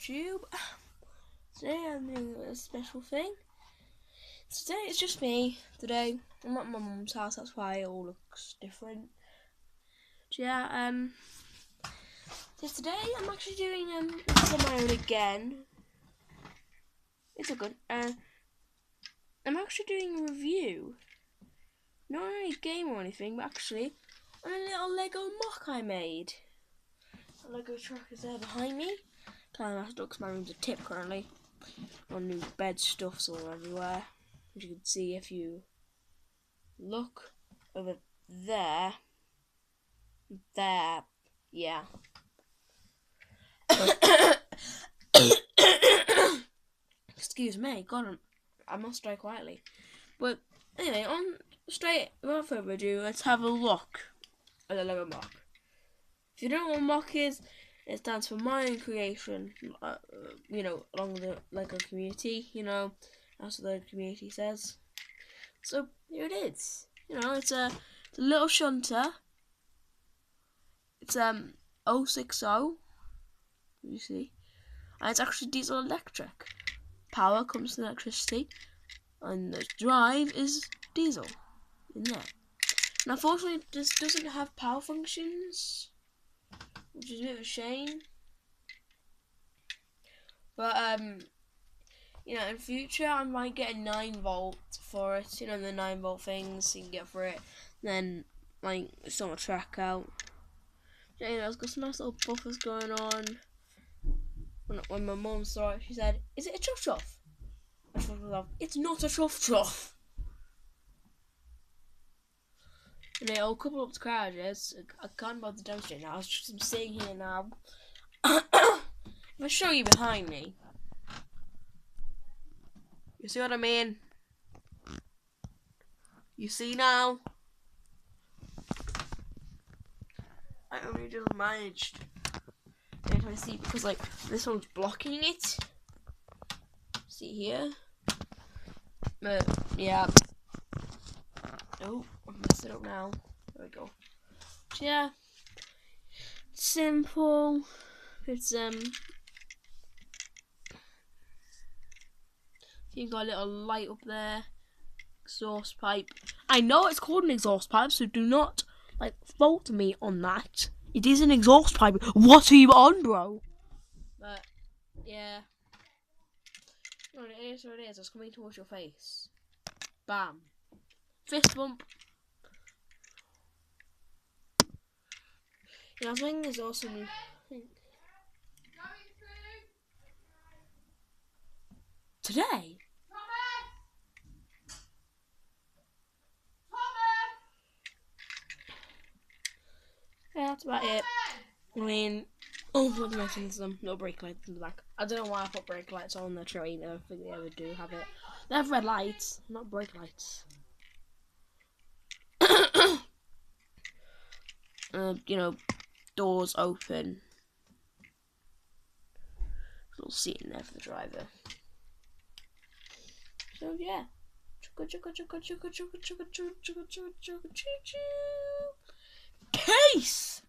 YouTube. Today I'm doing a special thing. Today it's just me. Today I'm at my mum's house, that's why it all looks different. So yeah, so today I'm actually doing this on my own again. It's a good. I'm actually doing a review. Not on any game or anything, but actually on a little Lego mock I made. The Lego truck is there behind me. Kind of because my room's a tip currently. On new bed stuffs all everywhere. As you can see if you look over there. There. Yeah. Excuse me, God, I must die quietly. But anyway, without further ado, let's have a look at the Lego mock. If you don't know what mock is, it stands for Mine Creation, along the Lego community, that's what the community says. So, here it is. It's a little shunter. It's 060, you see. And it's actually diesel electric. Power comes from electricity, and the drive is diesel in there. And unfortunately, this doesn't have power functions, which is a bit of a shame. But in future I might get a 9-volt for it. The 9-volt things you can get for it. Then it's on a track out. It's got some nice little buffers going on. When my mum saw it, she said, "Is it a chuff chuff?" I thought to myself, "It's not a chuff chuff." And I'll couple up the garages. I can't bother to demonstrate now. I'm sitting here now. If I show you behind me, you see what I mean? You see now? I only just managed. And I see because this one's blocking it. See here? But yeah. Oh, I'm messing it up now. There we go. So, yeah. Simple. It's you got a little light up there. Exhaust pipe. I know it's called an exhaust pipe, so do not fault me on that. It is an exhaust pipe. What are you on, bro? But yeah. No, it is what it is. It's coming towards your face. Bam. Fist bump. I think there's also today. Yeah, that's about it. What mentions them? No brake lights in the back. I don't know why I put brake lights on the train. I don't think they ever do have it. They have red lights, not brake lights. Doors open. Little seat in there for the driver. So yeah. Peace!